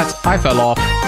that, I fell off.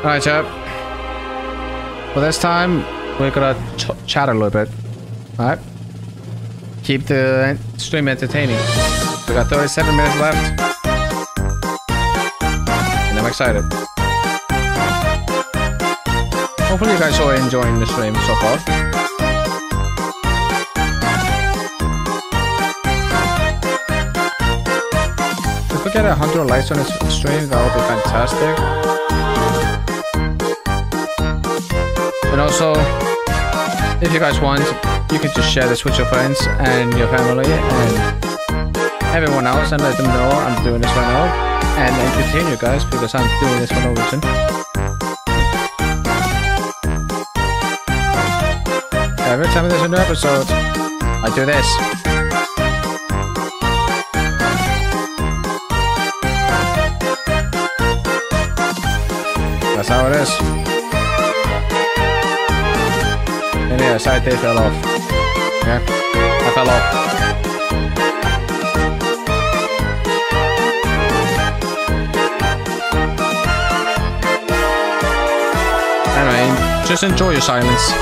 Alright, chap. For this time, we're gonna chat a little bit. Alright? Keep the stream entertaining. We got 37 minutes left. And I'm excited. Hopefully you guys are enjoying the stream so far. If we get 100 likes on this stream, that would be fantastic. And also, if you guys want, you can just share this with your friends and your family and everyone else and let them know I'm doing this right now. And entertain you guys because I'm doing this for no reason. Every time there's a new episode, I do this. That's how it is. And yeah, side day fell off. Yeah, I fell off. Anyway, just enjoy your silence.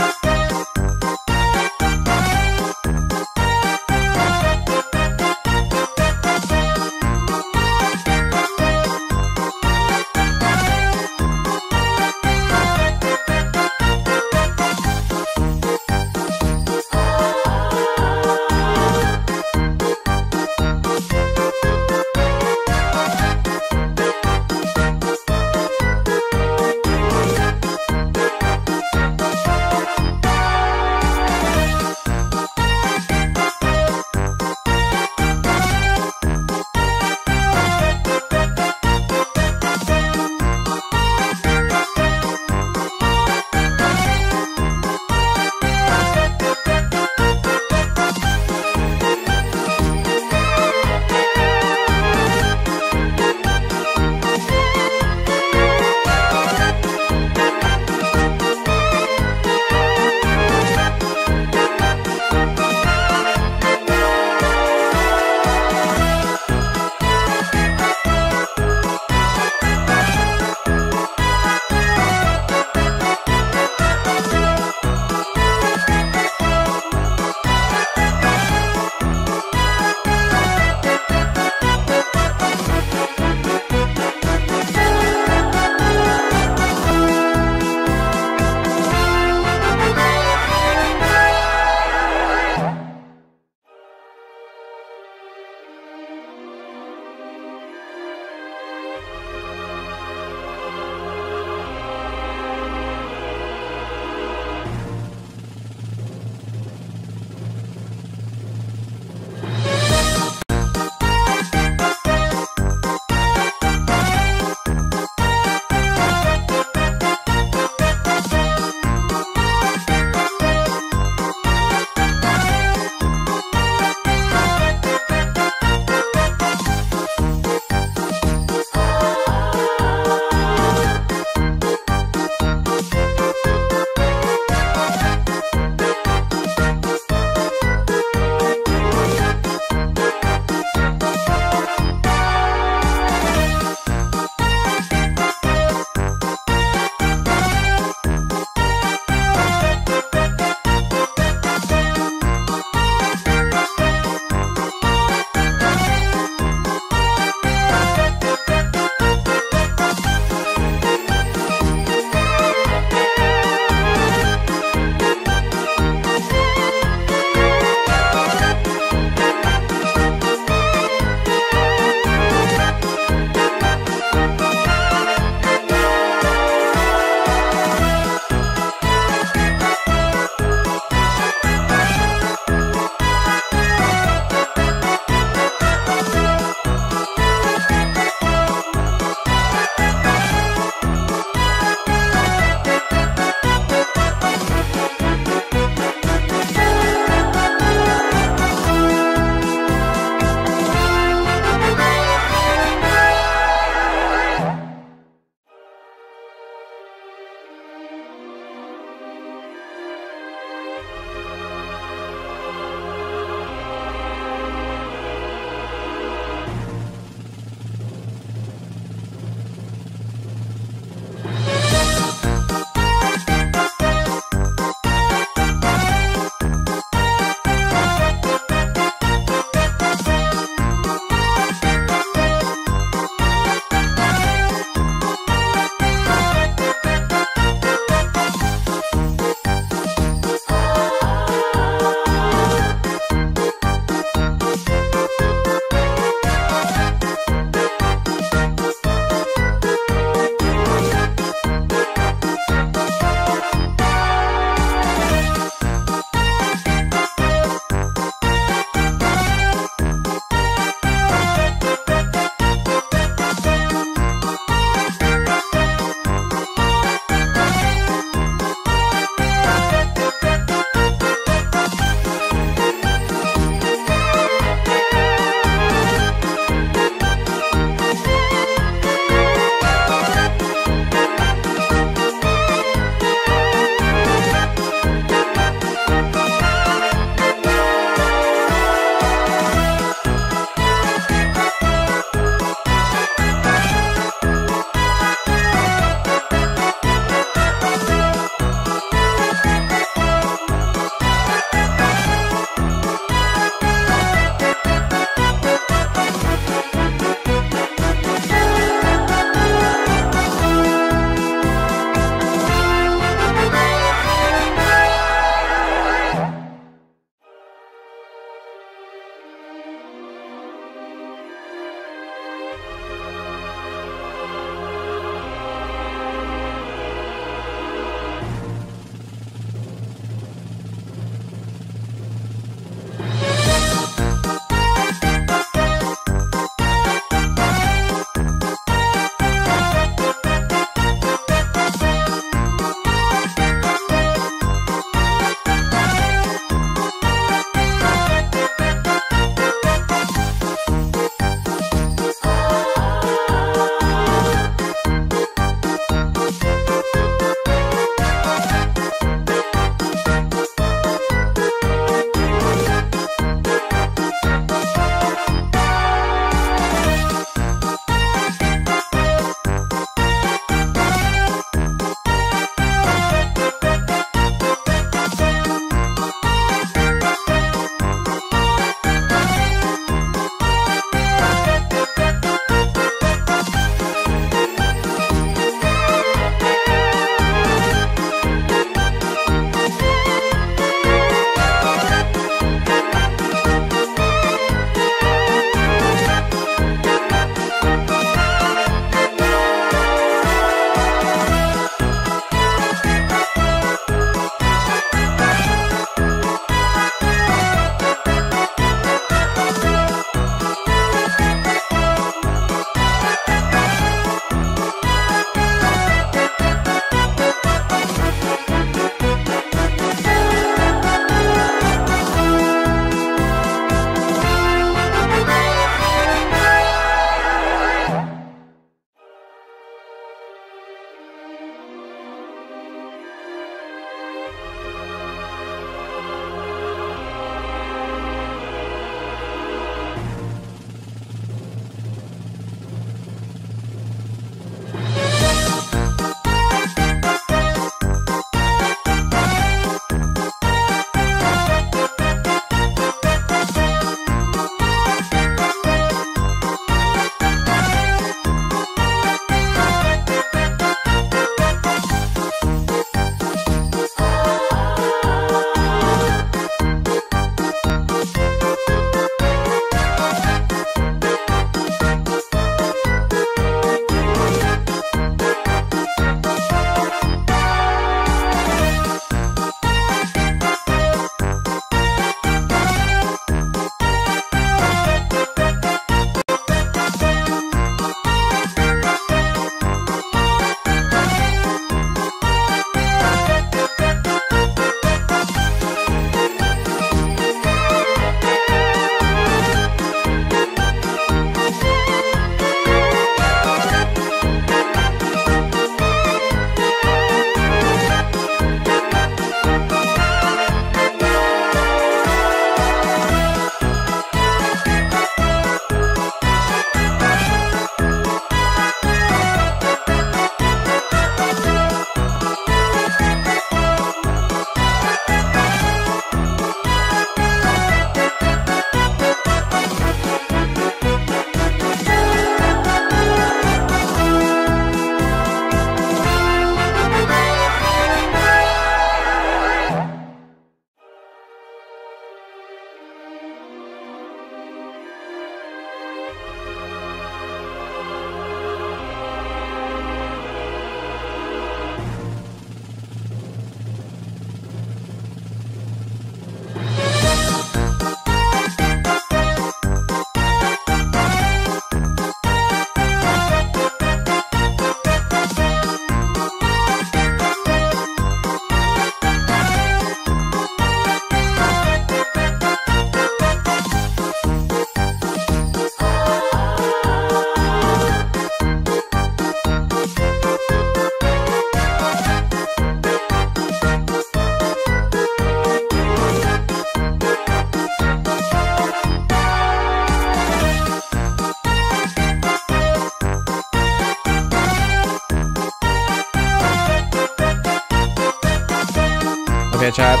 chat.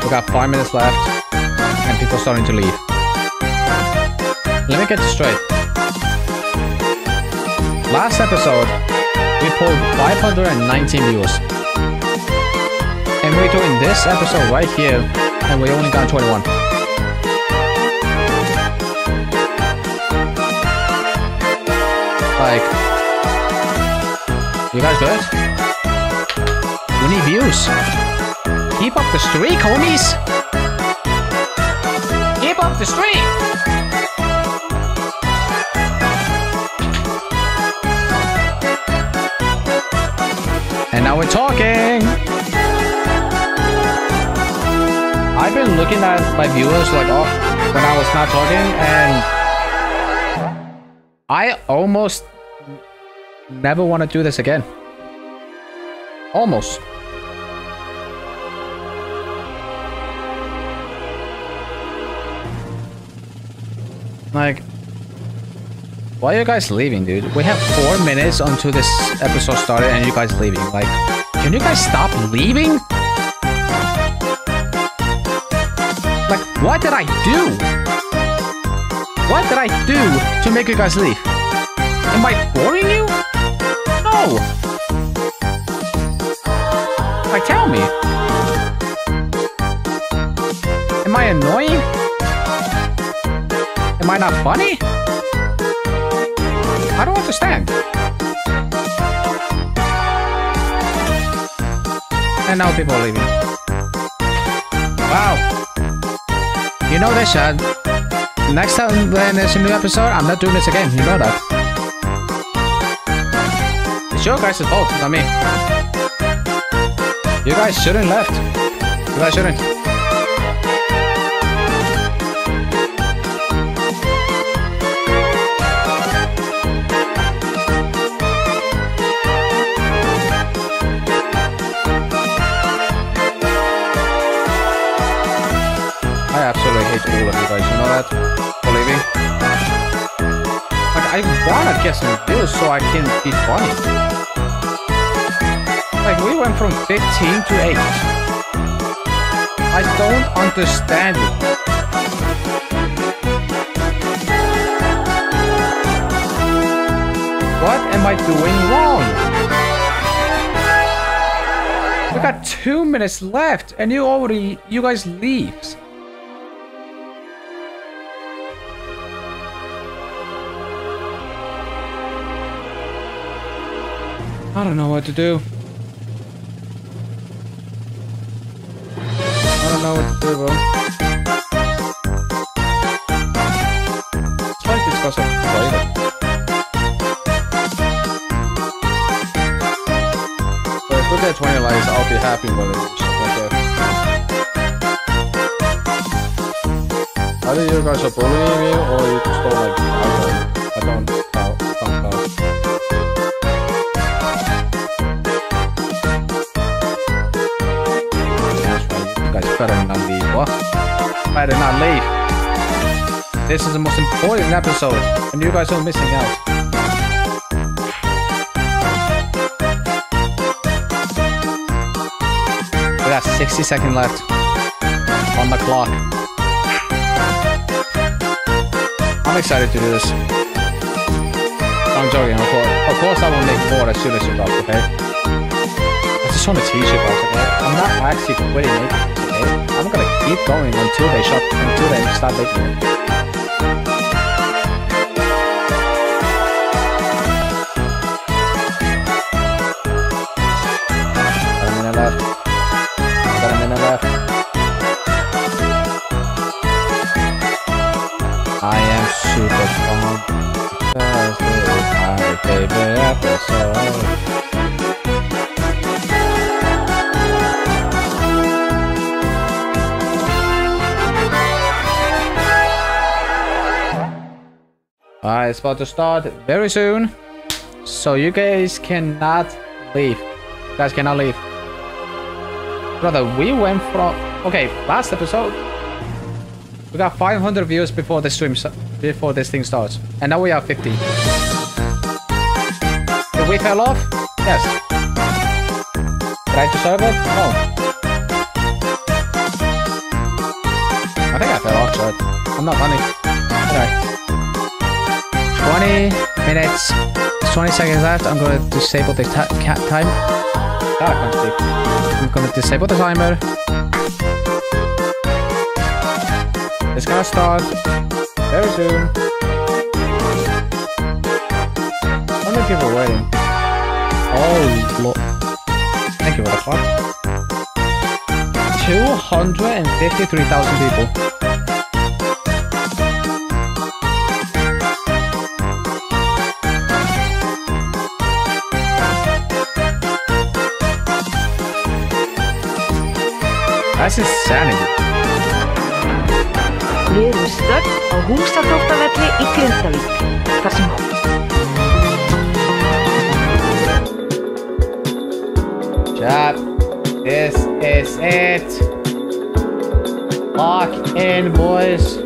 We got 5 minutes left, and people starting to leave. Let me get this straight. Last episode, we pulled 519 views. And we're doing this episode right here, and we only got 21. Like, you guys good? We need views. Keep up the streak, homies! Keep up the streak! And now we're talking! I've been looking at my viewers like when I was not talking, and I almost never want to do this again. Almost. Like, why are you guys leaving, dude? We have 4 minutes until this episode started and you guys leaving. Like, can you guys stop leaving? Like, what did I do? What did I do to make you guys leave? Am I boring you? No! Like, tell me. Am I annoying? Am I not funny? I don't understand. And now people are leaving. Wow. You know this, Chad. Next time when there's a new episode, I'm not doing this again. You know that. It's your guys' fault, not me. You guys shouldn't left. You guys shouldn't. I absolutely hate all of you guys, you know that? For leaving. Like, I wanna get some views so I can be funny. Like, we went from 15 to 8. I don't understand it. What am I doing wrong? We got 2 minutes left and you guys leave. I don't know what to do. I don't know what to do, bro. Let's try to discuss it later. So if we get 20 likes, I'll be happy with it. Okay. Either you guys are bullying me, or you just don't like me. I don't know. Better not leave. What? Better not leave. This is the most important episode, and you guys are missing out. We got 60 seconds left on the clock. I'm excited to do this. I'm joking, of course I will make more as soon as you drop, okay? I just want to teach you guys, okay? I'm not actually quitting it. I'm gonna keep going until they stop making it. 1 minute left. Got a minute left. I am super pumped because this is my favorite episode. It's about to start very soon, so you guys cannot leave. You guys cannot leave. Brother, we went from... Okay, last episode, we got 500 views before the stream, before this thing starts, and now we have 50. Did we fell off? Yes. Did I deserve it? No. I'm not funny. Anyway. 20 minutes. 20 seconds left. I'm going to disable the cat time. God, I can't speak. I'm going to disable the timer. It's gonna start very soon. How many people are waiting? Oh, look. Thank you for the fuck. 253,000 people. That's insanity. Leer hoe sterk al hoogstatochtavetje I krintalik. Dat is Chat, this is it. Lock in, boys.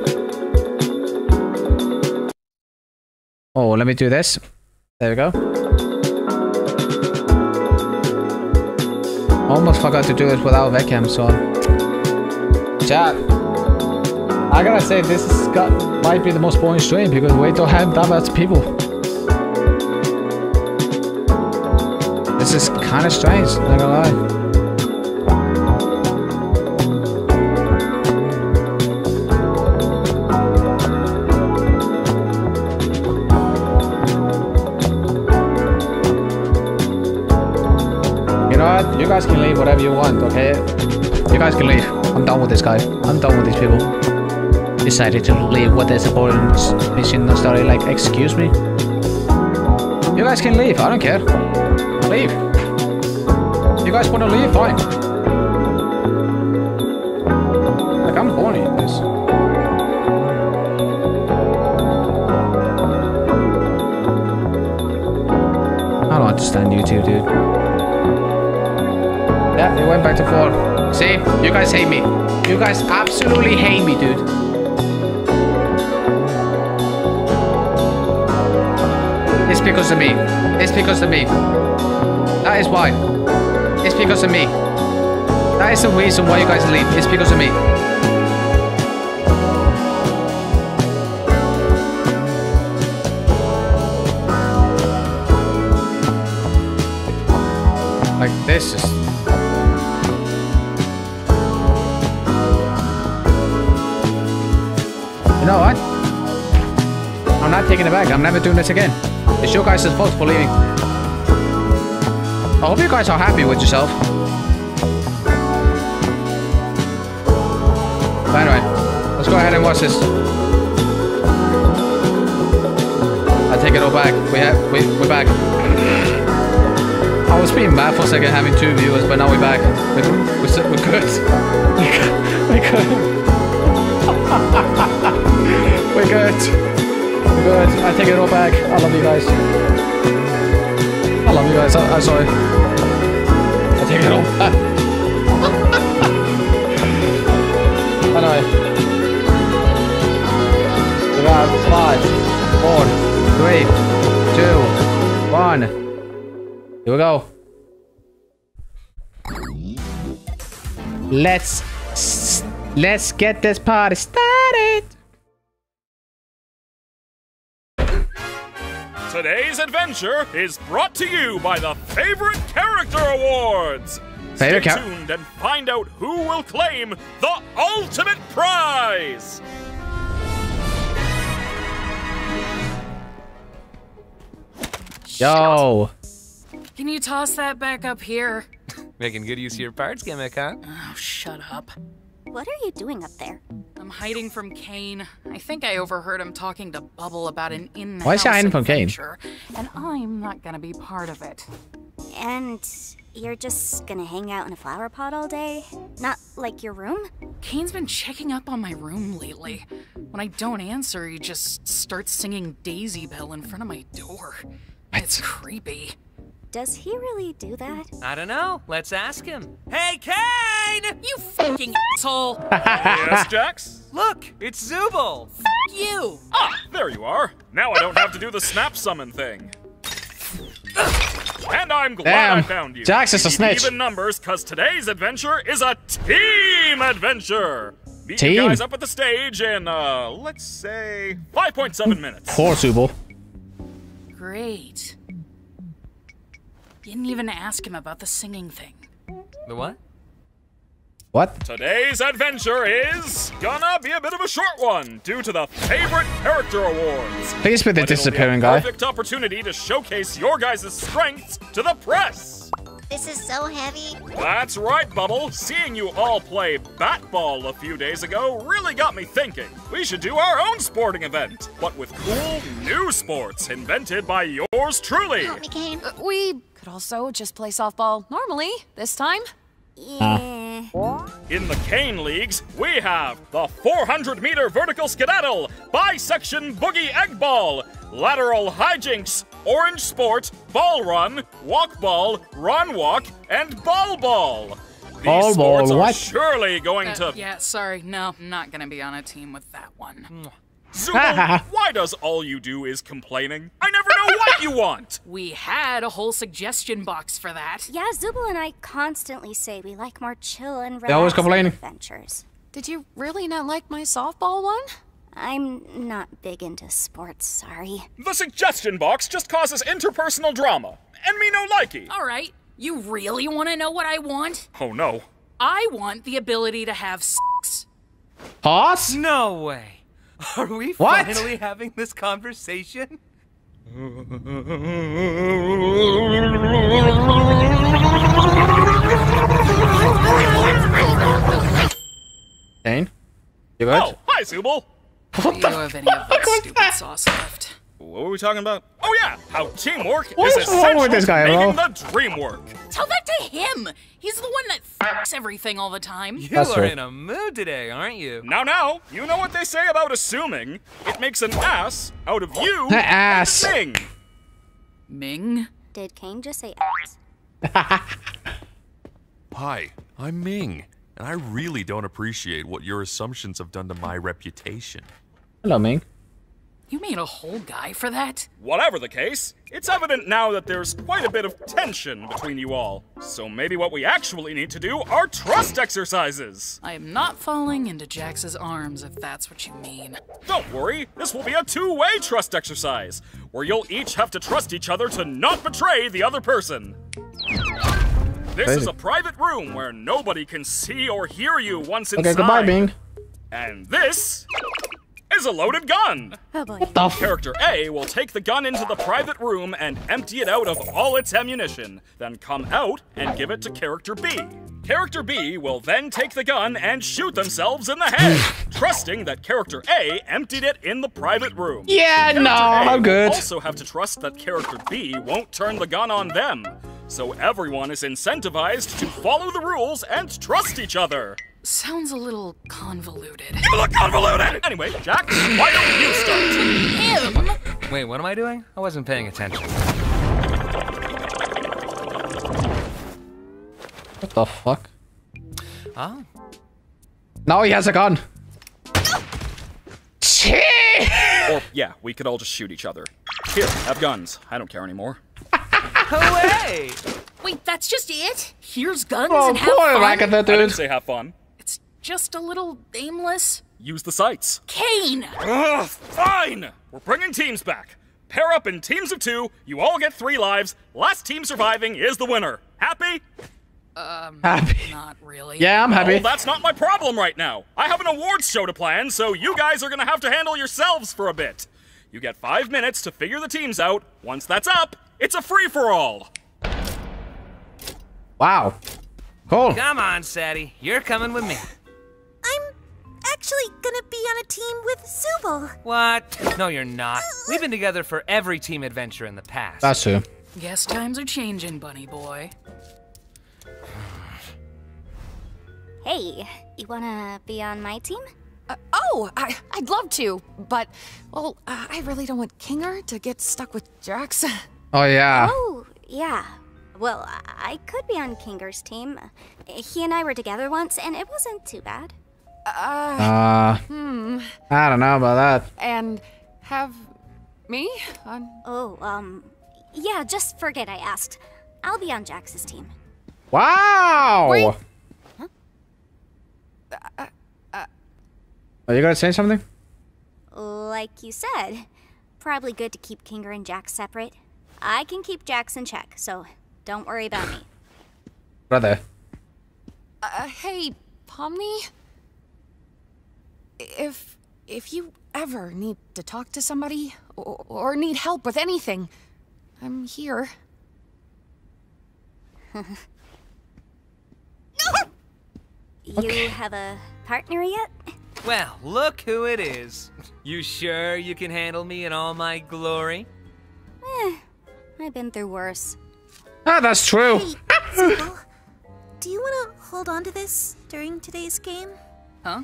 Oh, let me do this. There we go. Almost forgot to do it without webcam, so. Chat. I gotta say, might be the most boring stream because we don't have that much people. This is kind of strange, not gonna lie. You know what? You guys can leave whatever you want, okay? You guys can leave. I'm done with this guy. I'm done with these people. Decided to leave with this important mission story. Like, excuse me? You guys can leave. I don't care. Leave. You guys want to leave? Fine. Like, I'm born in this. I don't understand you two, dude. Yeah, it went back to 4. See? You guys hate me. You guys absolutely hate me, dude. It's because of me. It's because of me. That is why. It's because of me. That is the reason why you guys leave. It's because of me. Like, this is... You know what? I'm not taking it back. I'm never doing this again. It's your guys' fault for leaving. I hope you guys are happy with yourself. But anyway, let's go ahead and watch this. I take it all back. We're back. I was being mad for a second having 2 viewers, but now we're back. We're good. We're good. We're good. We're good. I take it all back. I love you guys. I love you guys. I'm sorry. I take it all back. Anyway. We got 5, 4, 3, 2, 1. Here we go. Let's get this party started. Today's adventure is brought to you by the Favorite Character Awards. Stay tuned and find out who will claim the ultimate prize. Yo. Can you toss that back up here? Making good use of your parts gimmick, huh? Oh, shut up. What are you doing up there? I'm hiding from Kane. I think I overheard him talking to Bubble about an in-house Why is he hiding from Kane? And I'm not gonna be part of it. And you're just gonna hang out in a flower pot all day? Not like your room? Kane's been checking up on my room lately. When I don't answer, he just starts singing Daisy Bell in front of my door. It's creepy. Does he really do that? I don't know. Let's ask him. Hey, Kane! You fucking asshole! Yes, Jax? Look, it's Zubul. You! Ah, there you are. Now I don't have to do the snap summon thing. And I'm glad I found you. Jax is a snitch. Even numbers, cause today's adventure is a team adventure. Beat you guys up at the stage in, let's say, 5.7 minutes. Poor Zubul. Great. Didn't even ask him about the singing thing. The what? What? Today's adventure is gonna be a bit of a short one due to the Favorite Character Awards. Please be the disappearing guy. guy. Perfect opportunity to showcase your guys' strengths to the press. This is so heavy. That's right, Bubble. Seeing you all play bat-ball a few days ago really got me thinking. We should do our own sporting event, but with cool, new sports invented by yours truly. Help me, Kane. We could also just play softball normally this time. Yeah. In the Cane Leagues, we have the 400-meter vertical skedaddle, bisection boogie egg ball, lateral hijinks, orange sport, ball run, walk ball, run walk, and ball ball. These sports are surely going to... Yeah, sorry. No, I'm not gonna be on a team with that one. Zubul, why does all you do is complaining? I never know what you want! We had a whole suggestion box for that. Yeah, Zubul and I constantly say we like more chill and always relaxing adventures. Did you really not like my softball one? I'm not big into sports, sorry. The suggestion box just causes interpersonal drama, and me no likey. All right, you really want to know what I want? Oh no. I want the ability to have sex. Pause? No way. Are we What? finally having this conversation? Dane? You good? Oh, hi, Zubul. Do you have any of that stupid sauce left? What were we talking about? Oh yeah, how teamwork What is is wrong essential with this guy, to making bro? the dream work. Tell that to him. He's the one that fucks everything all the time. You That's are right. in a mood today, aren't you? Now, you know what they say about assuming. It makes an ass out of you An ass. and Ming. Ming? Did Kane just say ass? Hi, I'm Ming, and I really don't appreciate what your assumptions have done to my reputation. Hello, Ming. You made a whole guy for that? Whatever the case, it's evident now that there's quite a bit of tension between you all. So maybe what we actually need to do are trust exercises. I am not falling into Jax's arms, if that's what you mean. Don't worry, this will be a two-way trust exercise, where you'll each have to trust each other to not betray the other person. This is a private room where nobody can see or hear you once inside. Okay, goodbye, Ming. And this is a loaded gun. Oh boy. What the f- Character A will take the gun into the private room and empty it out of all its ammunition, then come out and give it to Character B. Character B will then take the gun and shoot themselves in the head, trusting that Character A emptied it in the private room. Yeah, no, Character A I'm good. will also have to trust that Character B won't turn the gun on them. So everyone is incentivized to follow the rules and trust each other. Sounds a little convoluted. You look convoluted! Anyway, Jack, why don't you start? Him? Wait, what am I doing? I wasn't paying attention. What the fuck? Oh. Now he has a gun. Or, yeah, we could all just shoot each other. Here, have guns. I don't care anymore. Away! Wait, that's just it? Here's guns Oh, and have poor fun? Ragatha, I didn't dude. say have fun. It's just a little aimless. Use the sights. Kane! Ugh, fine! We're bringing teams back. Pair up in teams of 2, you all get 3 lives. Last team surviving is the winner. Happy? Happy. Not really. Yeah, I'm happy. Well, that's not my problem right now. I have an awards show to plan, so you guys are gonna have to handle yourselves for a bit. You get 5 minutes to figure the teams out. Once that's up, it's a free-for-all. Wow. Cool. Come on, Sadie. You're coming with me. I'm actually gonna be on a team with Zubul. What? No, you're not. We've been together for every team adventure in the past. That's true. Guess times are changing, bunny boy. Hey, you wanna be on my team? I'd love to, but, well, I really don't want Kinger to get stuck with Jax. Oh, yeah. Oh, yeah. Well, I could be on Kinger's team. He and I were together once, and it wasn't too bad. I don't know about that. And have me on... Oh, yeah, just forget I asked. I'll be on Jax's team. Wow. Wait. Are you gonna say something? Like you said, probably good to keep Kinger and Jax separate. I can keep Jax in check, so don't worry about me. Brother. Hey, Pomni? If you ever need to talk to somebody, or need help with anything, I'm here. You have a partner yet? Well, look who it is. You sure you can handle me in all my glory? I've been through worse. Ah, that's true. Hey, Zubul, do you want to hold on to this during today's game? Huh?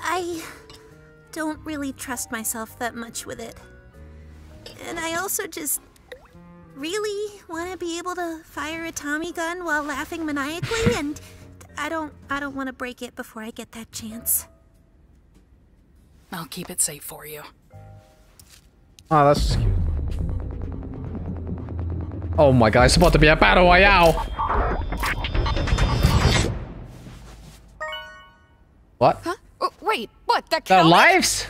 I don't really trust myself that much with it. And I also just really want to be able to fire a Tommy gun while laughing maniacally, and I don't want to break it before I get that chance. I'll keep it safe for you. Oh, that's cute. Oh my god, it's about to be a battle royale. What? Huh? Oh, wait, what? That Their counted? lives?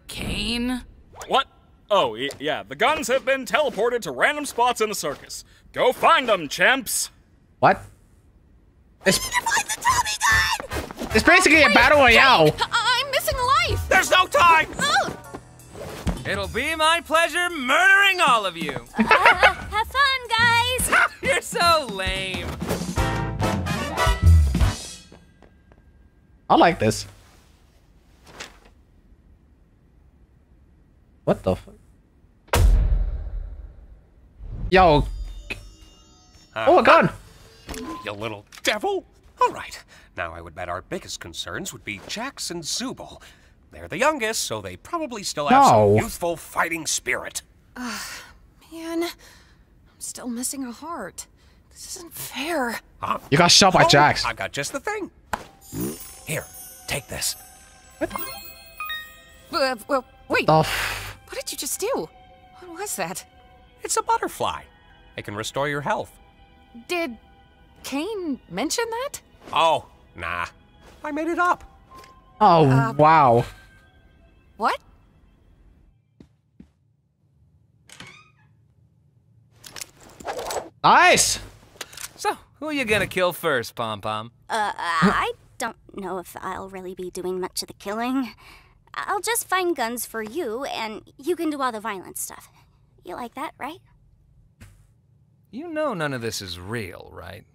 Kane? What? Oh, yeah, the guns have been teleported to random spots in the circus. Go find them, champs! What? It's, Find the Tommy gun! it's basically a battle royale. I'm missing a life! There's no time! It'll be my pleasure murdering all of you. Have fun, guys! You're so lame. I like this. What the fuck? Yo. Oh, a gun. You little devil! All right, now I would bet our biggest concerns would be Jax and Zubul. They're the youngest, so they probably still have some youthful fighting spirit. Man, I'm still missing a heart. This isn't fair. Huh? You got shot by Jax. I got just the thing. Here, take this. Well, wait, The what did you just do? What was that? It's a butterfly. It can restore your health. Did Kane mention that? Oh, nah. I made it up. Oh, wow. What? Nice. So, who are you gonna kill first, Pom Pom? I don't know if I'll really be doing much of the killing. I'll just find guns for you, and you can do all the violent stuff. You like that, right? You know none of this is real, right?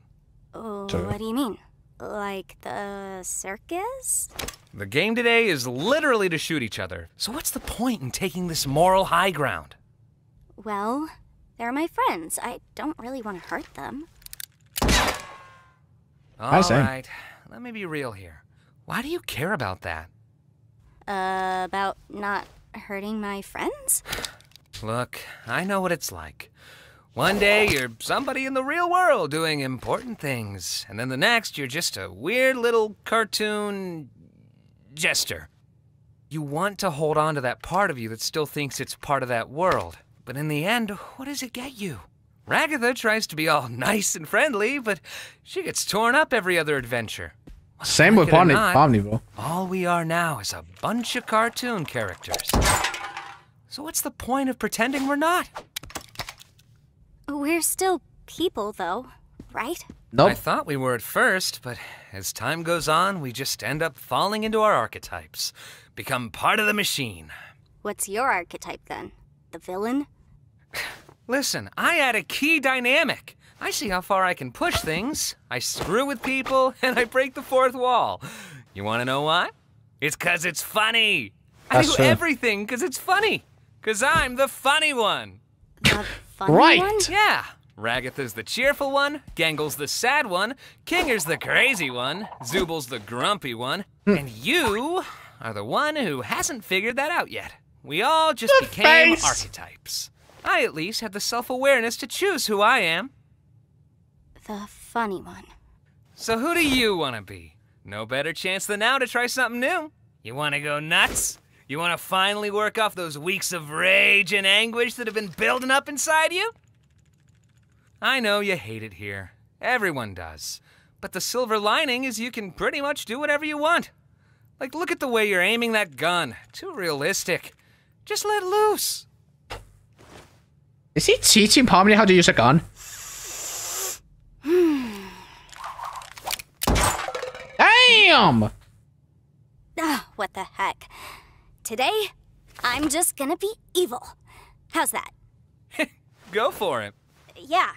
Oh, what do you mean? Like the circus? The game today is literally to shoot each other. So what's the point in taking this moral high ground? Well, they're my friends. I don't really want to hurt them. All right, let me be real here. Why do you care about that? About not hurting my friends? Look, I know what it's like. One day you're somebody in the real world doing important things, and then the next you're just a weird little cartoon jester. You want to hold on to that part of you that still thinks it's part of that world, but in the end, what does it get you? Ragatha tries to be all nice and friendly, but she gets torn up every other adventure. Same with Pomni, bro. All we are now is a bunch of cartoon characters. So what's the point of pretending we're not? We're still people, though, right? Nope. I thought we were at first, but as time goes on, we just end up falling into our archetypes, become part of the machine. What's your archetype, then? The villain? Listen, I add a key dynamic. I see how far I can push things. I screw with people, and I break the fourth wall. You want to know why? It's 'cause it's funny. I do everything 'cause it's funny. 'Cause I'm the funny one. The funny one? Yeah. Ragatha's the cheerful one, Gangle's the sad one, Kinger's the crazy one, Zubul's the grumpy one, and you are the one who hasn't figured that out yet. We all just became archetypes. I at least have the self-awareness to choose who I am. The funny one. So who do you want to be? No better chance than now to try something new. You want to go nuts? You want to finally work off those weeks of rage and anguish that have been building up inside you? I know you hate it here. Everyone does. But the silver lining is you can pretty much do whatever you want. Like, look at the way you're aiming that gun. Too realistic. Just let loose. Is he teaching Pomni how to use a gun? Damn! What the heck? Today, I'm just gonna be evil. How's that? Go for it. Yeah,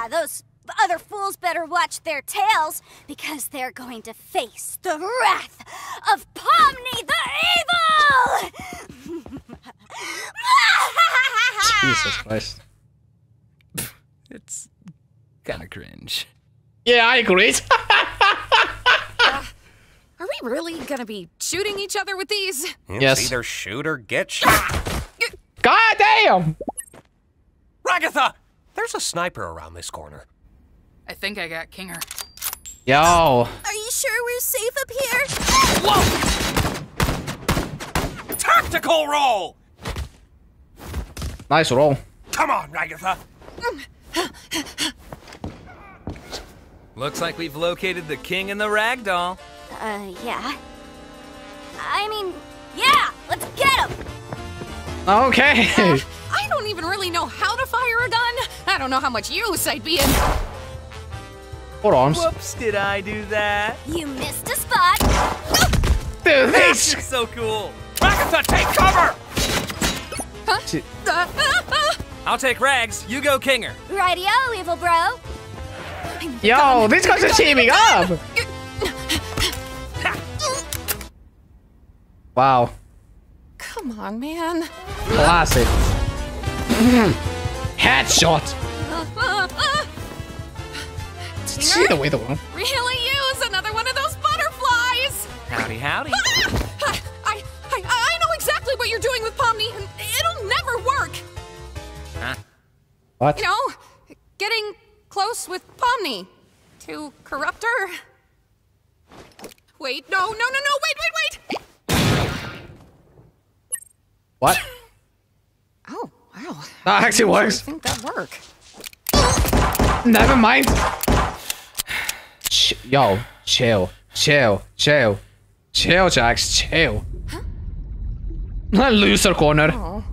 those other fools better watch their tails, because they're going to face the wrath of Pomni the Evil! Jesus Christ. It's kind of cringe. Yeah, I agree. Are we really gonna be shooting each other with these? It's either shoot or get shot. God damn! Ragatha! There's a sniper around this corner. I think I got Kinger. Yo. Are you sure we're safe up here? Whoa! Tactical roll! Nice roll. Come on, Ragatha. Looks like we've located the king and the ragdoll. Yeah. I mean, yeah, let's get him! Okay. I don't even really know how to fire a gun. I don't know how much use I'd be in. Four arms. Whoops, did I do that? You missed a spot. Dude, this is so cool. Ragatha, take cover! I'll take Rags, you go Kinger. Rightio, evil bro. Yo, these guys are teaming up! Wow. Come on, man. Classic. Headshot! See the way the one. Really use another one of those butterflies! Howdy, howdy. I know exactly what you're doing with Pomni, and it'll never work. Huh? What? You know, getting close with Pomni to corrupt her. Wait, no, wait. What? Oh, wow. That actually works. I think that'd work. Never mind. Yo, chill, Jax, chill. Loser corner. Oh.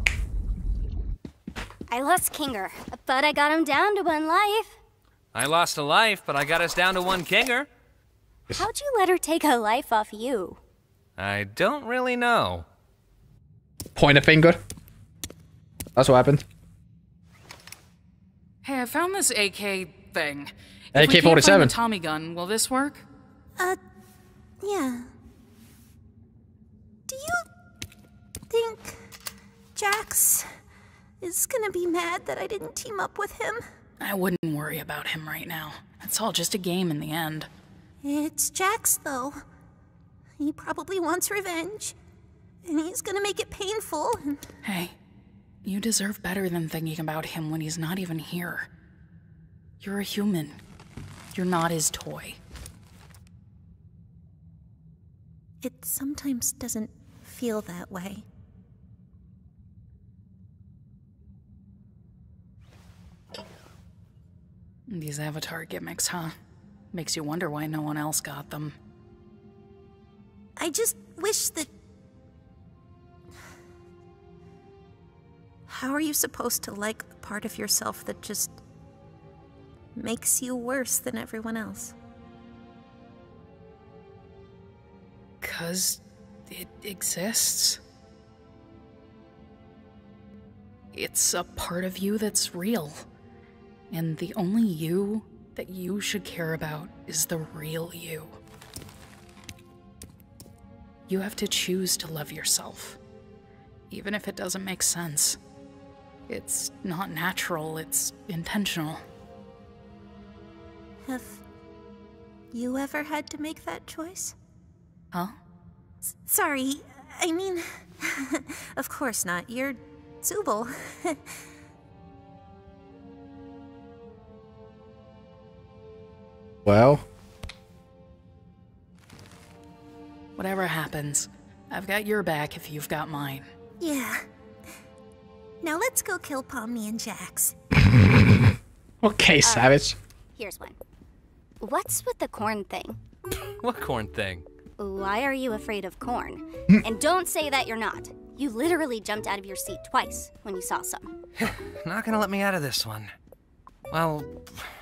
I lost Kinger, but I got him down to 1 life. I lost a life, but I got us down to 1 Kinger. How'd you let her take a life off you? I don't really know. Point a finger. That's what happened. Hey, I found this AK thing. If AK-47. we can't find the Tommy gun, will this work? Yeah. Do you think Jax is gonna be mad that I didn't team up with him? I wouldn't worry about him right now. It's all just a game in the end. It's Jax, though. He probably wants revenge. And he's gonna make it painful. Hey, you deserve better than thinking about him when he's not even here. You're a human. You're not his toy. It sometimes doesn't feel that way. These Avatar gimmicks, huh? Makes you wonder why no one else got them. I just wish that... How are you supposed to like the part of yourself that just makes you worse than everyone else? 'Cause it exists. It's a part of you that's real. And the only you that you should care about is the real you. You have to choose to love yourself, even if it doesn't make sense. It's not natural, it's intentional. Have you ever had to make that choice? Huh? Sorry, I mean, of course not. You're Zubul. Well. Whatever happens, I've got your back if you've got mine. Yeah. Now let's go kill Pomni and Jax. Okay, savage. Here's one. What's with the corn thing? What corn thing? Why are you afraid of corn? And don't say that you're not. You literally jumped out of your seat twice when you saw some. Not gonna let me out of this one. Well,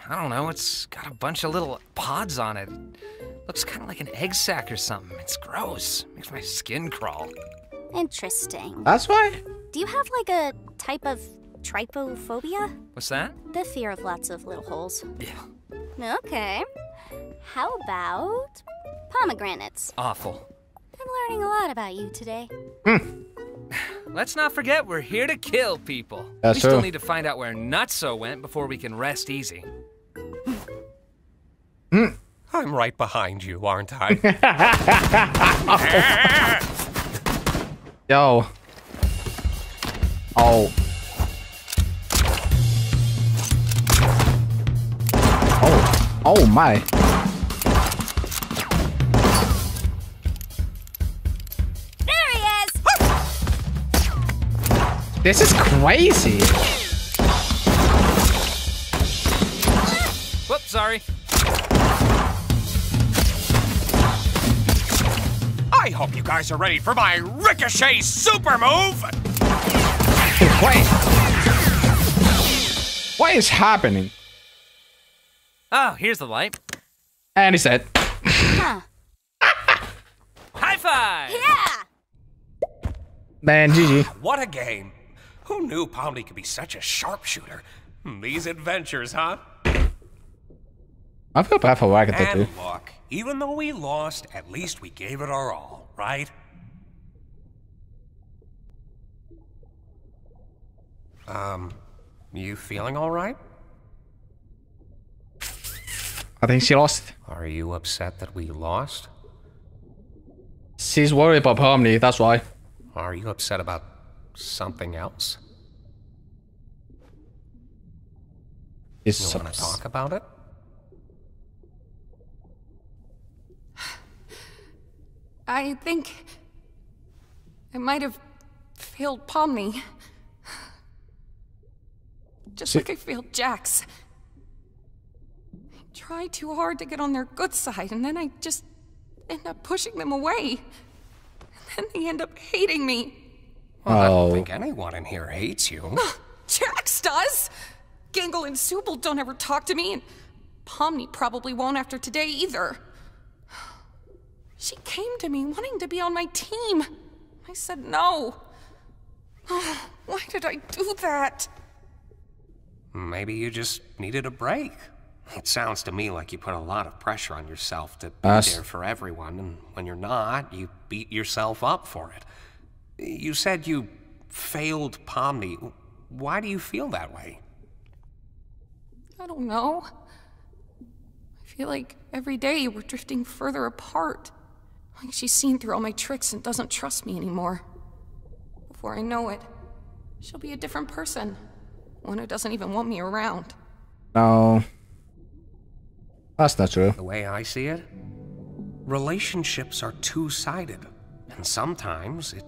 I don't know, it's got a bunch of little pods on it. Looks kind of like an egg sac or something. It's gross. Makes my skin crawl. Interesting. That's why? Do you have like a type of trypophobia? What's that? The fear of lots of little holes. Yeah. Okay. How about pomegranates? Awful. I'm learning a lot about you today. Let's not forget we're here to kill people. That's we still true. need to find out where Nutso went before we can rest easy. I'm right behind you, aren't I? Yo. Oh. Oh my. There he is! This is crazy. Whoops, sorry. I hope you guys are ready for my ricochet super move! Wait. What is happening? Oh, here's the light. And he said. Huh. High five! Yeah! Man, GG. What a game. Who knew Pomni could be such a sharpshooter? These adventures, huh? I feel bad for Wagatha too. And look, even though we lost, at least we gave it our all, right? You feeling all right? I think she lost. Are you upset that we lost? She's worried about Pomni, that's why. Are you upset about something else? You want to talk about it? I think I might have failed Pomni. Just like I failed Jax. I try too hard to get on their good side, and then I just end up pushing them away. And then they end up hating me. Well, I don't think anyone in here hates you. Jax does! Gangle and Subal don't ever talk to me, and Pomni probably won't after today either. She came to me wanting to be on my team. I said no. Oh, why did I do that? Maybe you just needed a break. It sounds to me like you put a lot of pressure on yourself to be there for everyone, and when you're not, you beat yourself up for it. You said you failed Pomni. Why do you feel that way? I don't know. I feel like every day we're drifting further apart. Like she's seen through all my tricks and doesn't trust me anymore. Before I know it, she'll be a different person. One who doesn't even want me around. No. That's not true. The way I see it, relationships are two-sided. And sometimes it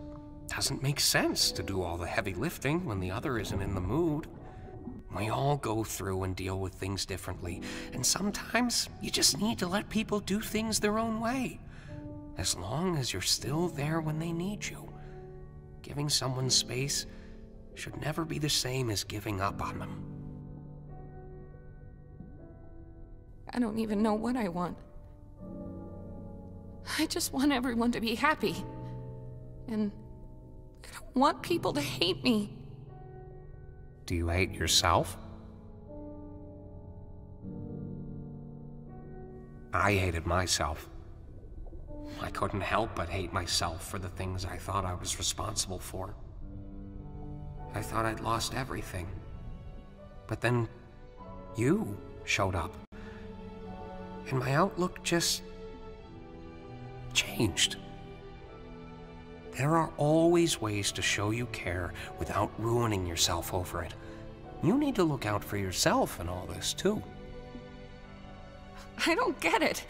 doesn't make sense to do all the heavy lifting when the other isn't in the mood. We all go through and deal with things differently. And sometimes you just need to let people do things their own way. As long as you're still there when they need you. Giving someone space should never be the same as giving up on them. I don't even know what I want. I just want everyone to be happy. And I don't want people to hate me. Do you hate yourself? I hated myself. I couldn't help but hate myself for the things I thought I was responsible for. I thought I'd lost everything. But then you showed up. And my outlook just changed. There are always ways to show you care without ruining yourself over it. You need to look out for yourself in all this, too. I don't get it.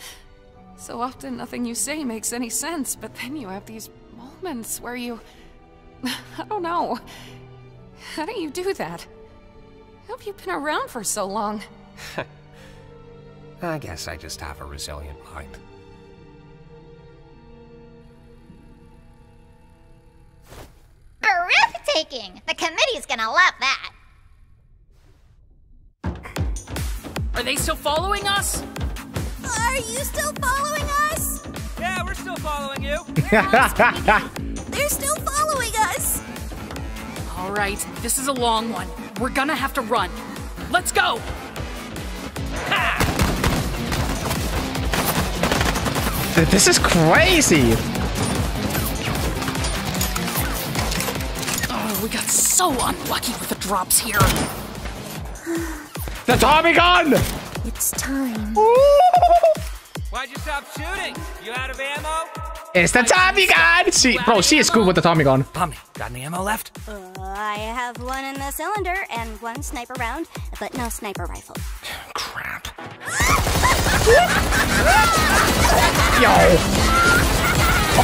So often nothing you say makes any sense, but then you have these moments where you... I don't know. How do you do that? How have you been around for so long? I guess I just have a resilient mind. taking. The committee's gonna love that. Are they still following us? Are you still following us? Yeah, we're still following you. They're still following us. All right, this is a long one. We're gonna have to run. Let's go! Ha! Dude, this is crazy. Oh, we got so unlucky with the drops here. The Tommy gun! It's time. Why'd you stop shooting? You out of ammo? It's the Tommy gun! She is good with the Tommy gun. Pomni, got any ammo left? I have one in the cylinder and one sniper round, but no sniper rifle. Crap. Yo!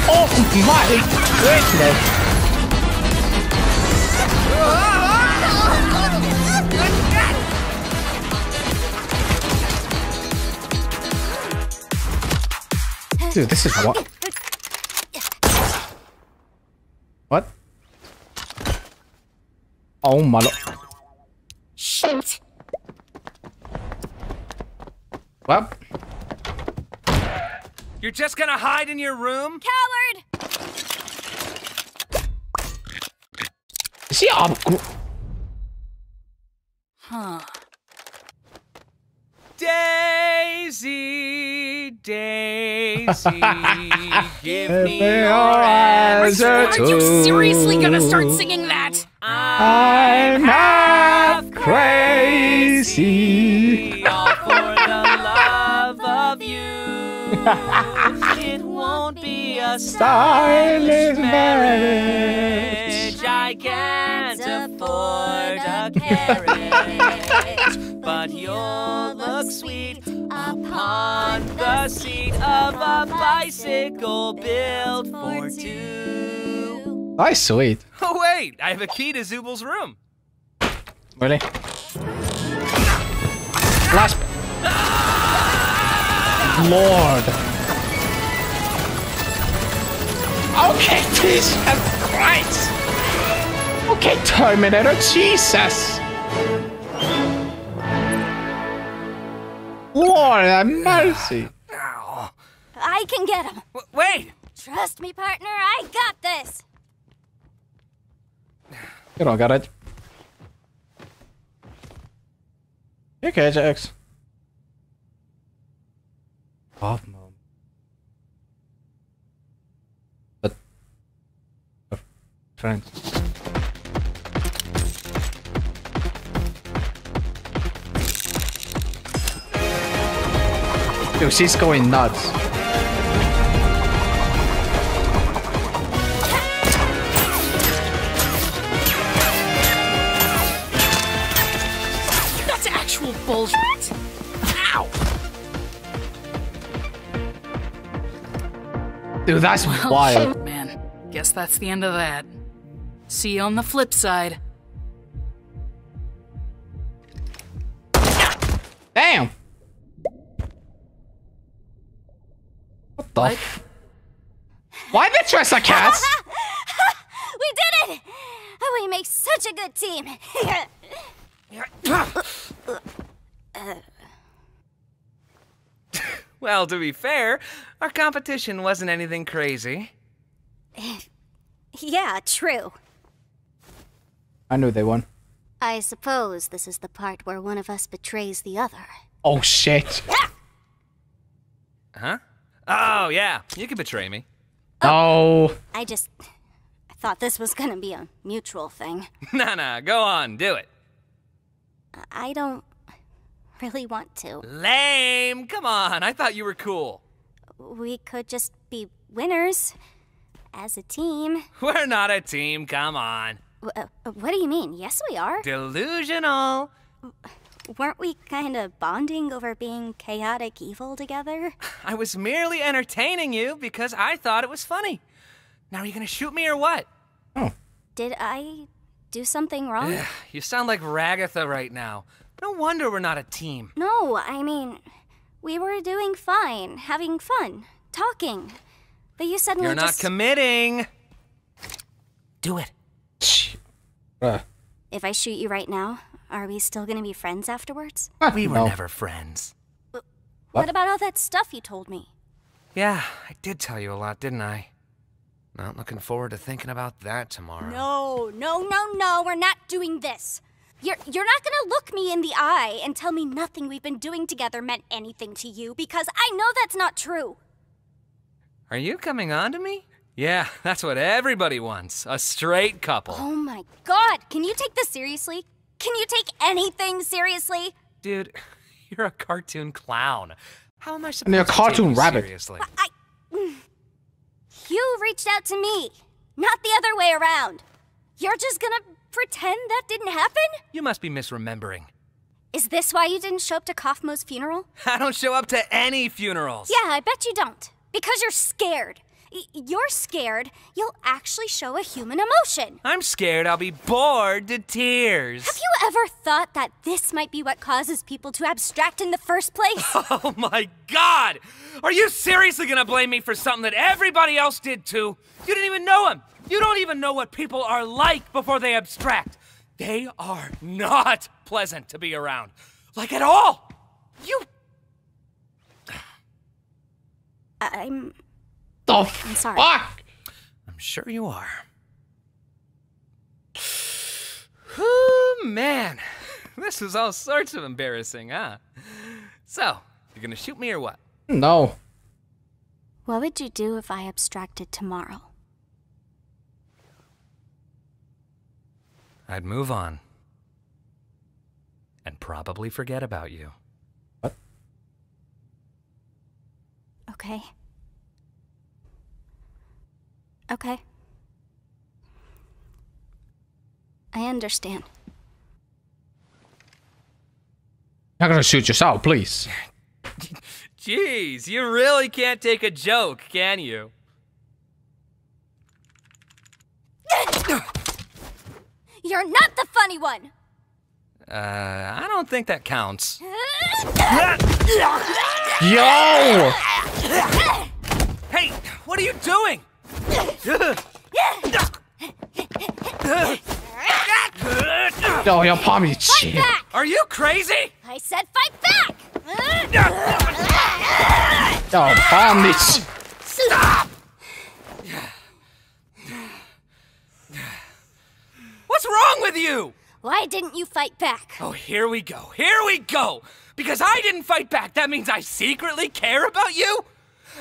Oh my goodness! Dude, this is what? What? Oh my lord. Shit. What? You're just gonna hide in your room? Coward! Is she up? Huh. Daisy, Daisy, give me Your your answer answer. Are you seriously gonna start singing that? I'm half crazy. All for the love of you. It won't be a Silent marriage. I can't afford a carriage, but you'll look sweet upon the seat of a bicycle built for two. Nice, sweet. Oh wait, I have a key to Zubal's room. Really? Last. Lord. Okay, Jesus Christ. Okay, Terminator, Jesus. Lord have mercy. I can get him. Wait. Trust me, partner. I got this. You don't got it. Okay, Jax. Off mom. But friends. Dude, she's going nuts. That's actual bullshit. Ow! Dude, that's wild. Man, guess that's the end of that. See you on the flip side. Damn! What the? Why they dress like cats? We did it! We make such a good team. Well, to be fair, our competition wasn't anything crazy. Yeah, true. I knew they won. I suppose this is the part where one of us betrays the other. Oh shit. Huh? Oh, yeah. You can betray me. No. I thought this was gonna be a mutual thing. Nah, go on. Do it. I don't really want to. Lame. Come on. I thought you were cool. We could just be winners as a team. We're not a team. Come on. What do you mean? Yes, we are. Delusional. Weren't we kind of bonding over being chaotic evil together? I was merely entertaining you because I thought it was funny. Now, are you gonna shoot me or what? Oh. Did I do something wrong? Ugh, you sound like Ragatha right now. No wonder we're not a team. No, I mean, we were doing fine, having fun, talking. But you suddenly You're not committing. Do it. If I shoot you right now, are we still gonna be friends afterwards? We were never friends. What about all that stuff you told me? Yeah, I did tell you a lot, didn't I? Not looking forward to thinking about that tomorrow. No, we're not doing this. You're not gonna look me in the eye and tell me nothing we've been doing together meant anything to you, because I know that's not true. Are you coming on to me? Yeah, that's what everybody wants. A straight couple. Oh my god, can you take this seriously? Can you take anything seriously? Dude, you're a cartoon clown. How am I supposed And you're a to cartoon take you rabbit. seriously? You reached out to me, not the other way around. You're just gonna pretend that didn't happen? You must be misremembering. Is this why you didn't show up to Kaufmo's funeral? I don't show up to any funerals. Yeah, I bet you don't. Because you're scared. You're scared you'll actually show a human emotion. I'm scared I'll be bored to tears. Have you ever thought that this might be what causes people to abstract in the first place? Oh my god! Are you seriously gonna blame me for something that everybody else did too? You didn't even know him! You don't even know what people are like before they abstract. They are not pleasant to be around. Like at all! You... I'm sorry. Fuck! I'm sure you are. Whew, man. This is all sorts of embarrassing, huh? So, you're gonna shoot me or what? No. What would you do if I abstracted tomorrow? I'd move on. And probably forget about you. What? Okay. Okay. I understand. You're not gonna shoot yourself, please. Jeez, you really can't take a joke, can you? You're not the funny one! I don't think that counts. Yo! Hey, what are you doing? Yo, your palmy shit. Back! Are you crazy? I said fight back! Yo, palmy. Stop! What's wrong with you? Why didn't you fight back? Oh, here we go. Here we go. Because I didn't fight back, that means I secretly care about you?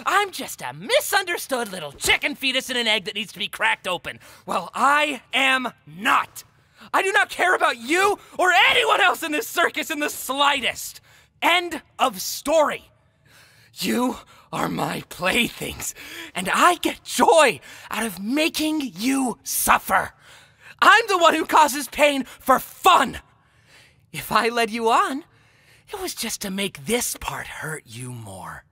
I'm just a misunderstood little chicken fetus in an egg that needs to be cracked open. Well, I am not. I do not care about you or anyone else in this circus in the slightest. End of story. You are my playthings, and I get joy out of making you suffer. I'm the one who causes pain for fun. If I led you on, it was just to make this part hurt you more.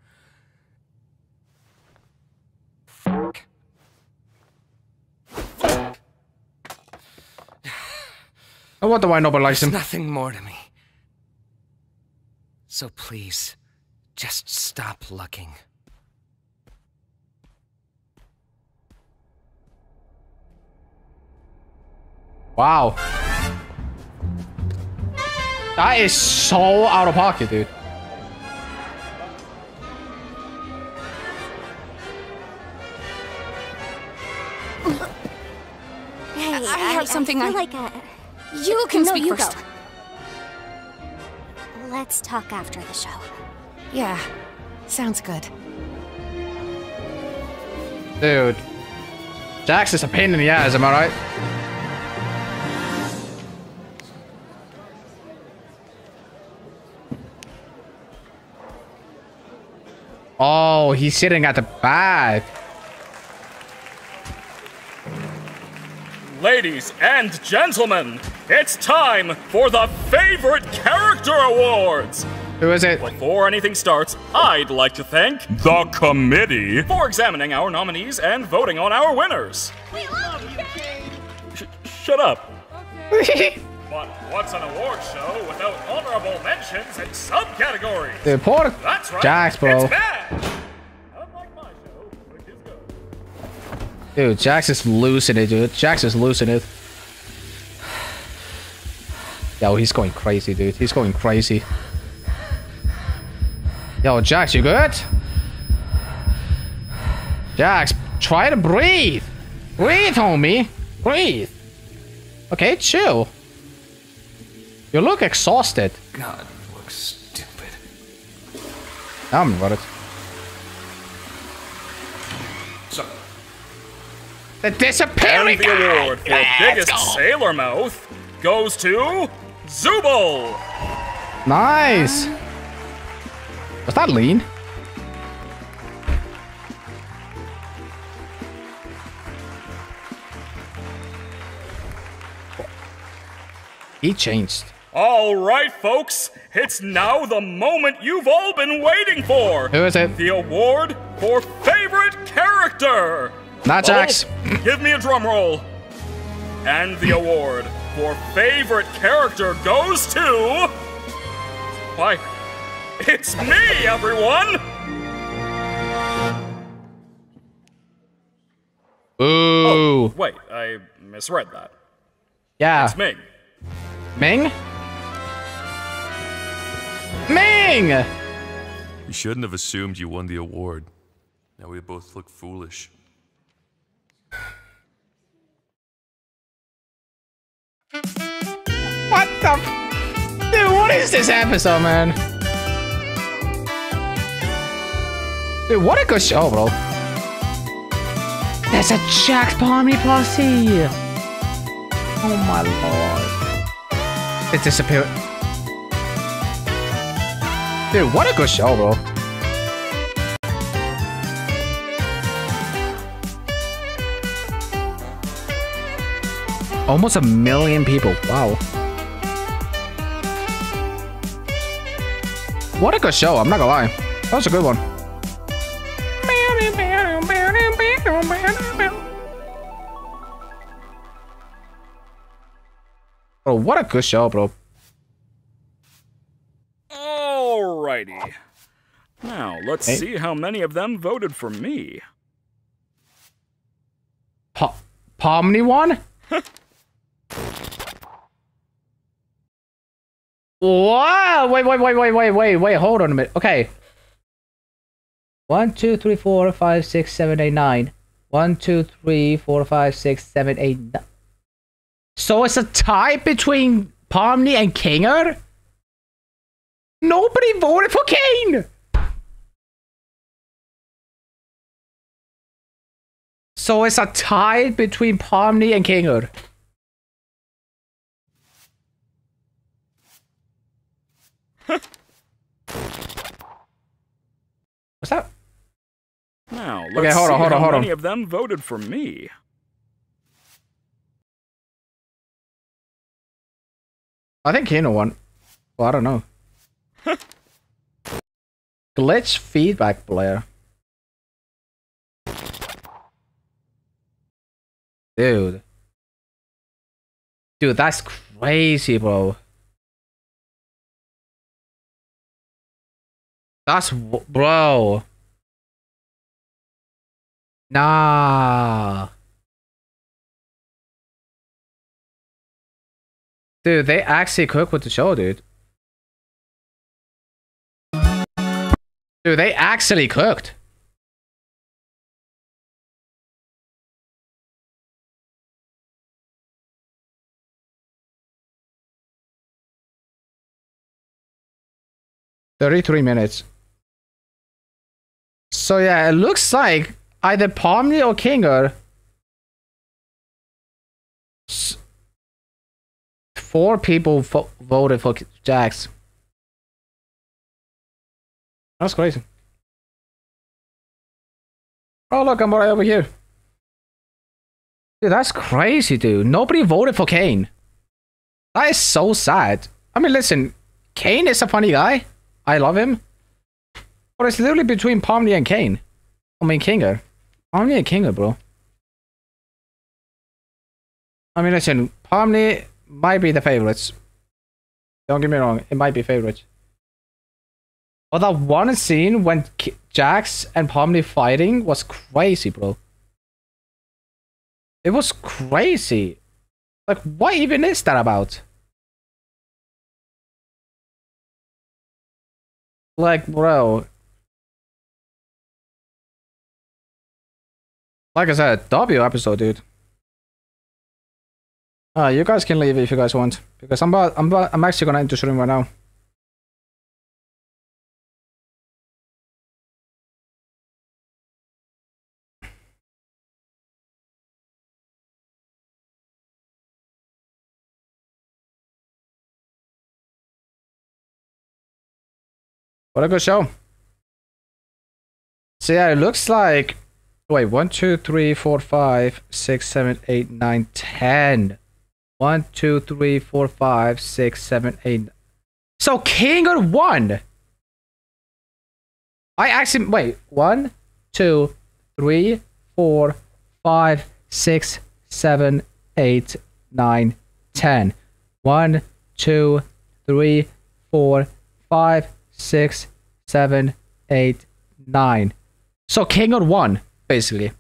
I wonder why nobody likes There's him. nothing more to me. So please, just stop looking. Wow. That is so out of pocket, dude. Hey, I have something I feel I- like You can no, speak you first. Go. Let's talk after the show. Yeah, sounds good. Dude. Jax is a pain in the ass, am I right? Oh, he's sitting at the back. Ladies and gentlemen, it's time for the Favorite Character Awards! Who is it? Before anything starts, I'd like to thank the committee for examining our nominees and voting on our winners. We love you, Shut up. But what's an award show without honorable mentions and subcategories? Dude, poor That's right, Jax, bro. it's bad! Unlike my show, which is good. Dude, Jax is losing it, dude. Jax is losing it. Yo, he's going crazy, dude. He's going crazy. Yo, Jax, you good? Jax, try to breathe. Breathe, homie. Breathe. Okay, chill. You look exhausted. God, you look stupid. I'm about it. So, The disappearing And the award for biggest sailor mouth goes to Zubul. Nice. Was that lean? He changed. All right, folks, it's now the moment you've all been waiting for. Who is it? The award for favorite character. Not Jax. Bubbles, give me a drum roll. And the award for favorite character goes to... Why, it's me, everyone! Ooh. Wait, I misread that. Yeah. It's Ming. Ming? Ming! You shouldn't have assumed you won the award. Now we both look foolish. What the Dude, what is this episode, man? Dude, what a good show, bro. There's a Jax Palmy posse! Oh my lord. It disappeared. Dude, what a good show, bro. Almost 1 million people. Wow. What a good show, I'm not gonna lie. That was a good one. Bro, what a good show, bro. Alrighty. Now, let's see how many of them voted for me. Pomni won? Wow! Wait, hold on a minute. Okay. 1, 2, 3, 4, 5, 6, 7, 8, 9. 1, 2, 3, 4, 5, 6, 7, 8, 9. So it's a tie between Pomni and Kinger? Nobody voted for Kane! So it's a tie between Pomni and Kinger. What's that? Now, let's see how many of them voted for me. I think Kino won. Well, I don't know. Glitch feedback player. Dude. Dude, that's crazy, bro. That's... Bro. Nah. Dude, they actually cook with the show, dude. Dude, they actually cooked. $33 So yeah, it looks like either Pomni or Kinger. 4 people voted for Jax. That's crazy. Oh look, I'm right over here. Dude, that's crazy, dude. Nobody voted for Kane. That is so sad. I mean, listen, Kane is a funny guy. I love him. But it's literally between Pomni and Kane. I mean, Kinger. Pomni and Kinger, bro. I mean, listen, Pomni might be the favorites. Don't get me wrong, it might be favorites. But that one scene when Jax and Pomni fighting was crazy, bro. It was crazy. Like, what even is that about? Like, bro. Like I said, W episode, dude. You guys can leave if you guys want, because I'm actually gonna enter stream right now. What a good show. So yeah, it looks like, wait, 1, 2, 3, 4, 5, 6, 7, 8, 9, 10. 1, 2, 3, 4, 5, 6, 7, 8. So Kinger won. I actually, wait, 1, 2, 3, 4, 5, 6, 7, 8, 9, 10. 1, 2, 3, 4, 5, 6, 7, 8, 9. So Kinger won, basically.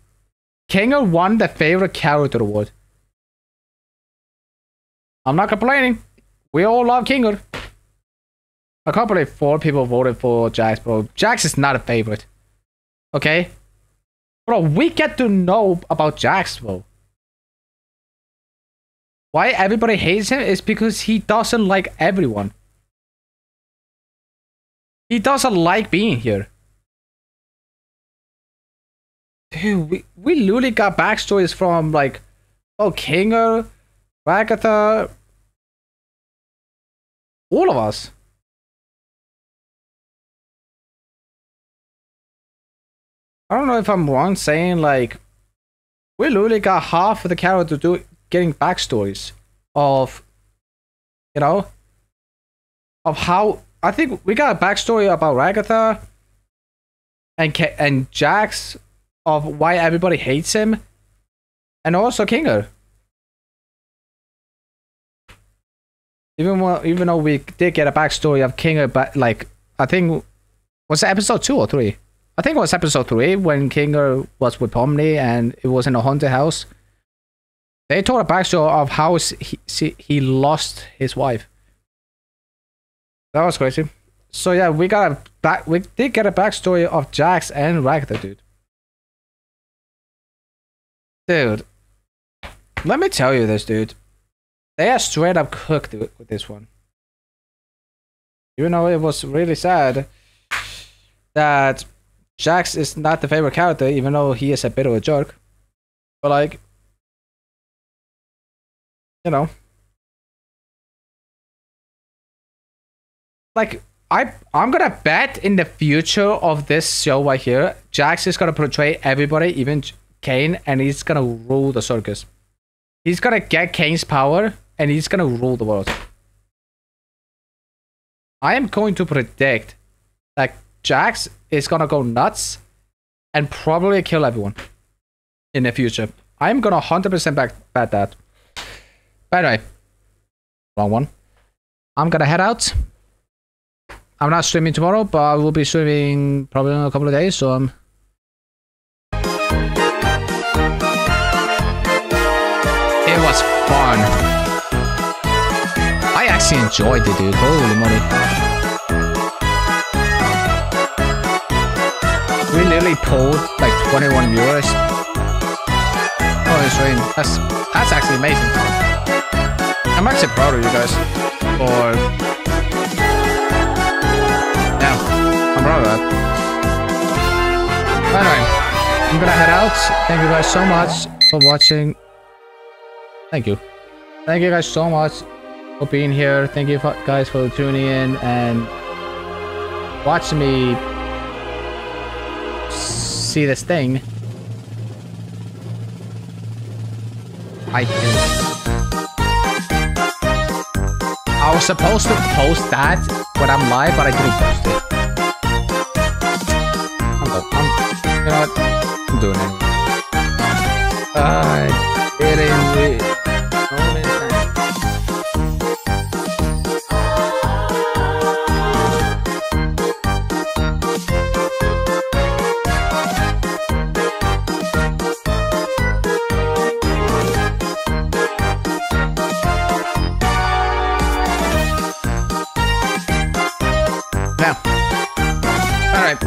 Kinger won the favorite character award. I'm not complaining. We all love Kinger. I can't believe 4 people voted for Jax, bro. Jax is not a favorite. Okay? Bro, we get to know about Jax, bro. Why everybody hates him is because he doesn't like everyone. He doesn't like being here. Dude, we literally got backstories from, like, oh, Kinger, Ragatha, all of us. I don't know if I'm wrong saying, like, we literally got half of the character getting backstories of, you know, of how. I think we got a backstory about Ragatha and Jax, of why everybody hates him, and also Kinger. Even though we did get a backstory of Kinger, but like, I think, was it episode 2 or 3? I think it was episode 3 when Kinger was with Pomni and it was in a haunted house. They told a backstory of how he lost his wife. That was crazy. So yeah, we did get a backstory of Jax and Ragatha, dude. Dude, let me tell you this, dude. They are straight up cooked with this one. Even though it was really sad that Jax is not the favorite character, even though he is a bit of a jerk. But like, you know, like I'm gonna bet in the future of this show right here, Jax is gonna portray everybody, even Kane, and he's gonna rule the circus. He's gonna get Kane's power and he's gonna rule the world. I am going to predict that Jax is gonna go nuts and probably kill everyone in the future. I'm gonna 100% bet that. But anyway, wrong one. I'm gonna head out. I'm not streaming tomorrow, but I will be streaming probably in a couple of days, so it was fun. I actually enjoyed it, dude. Holy moly. We literally pulled like 21 viewers. Holy stream. That's actually amazing. I'm actually proud of you guys for... Yeah, I'm proud of that. Anyway, I'm gonna head out. Thank you guys so much for watching. Thank you. Thank you guys so much for being here. Thank you guys for tuning in and watching me see this thing. I was supposed to post that when I'm live, but I didn't post it. You know what? I'm doing it. It ain't weird. Alright.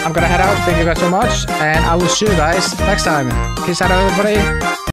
I'm gonna head out. Thank you guys so much. And I will see you guys next time. Peace out, everybody.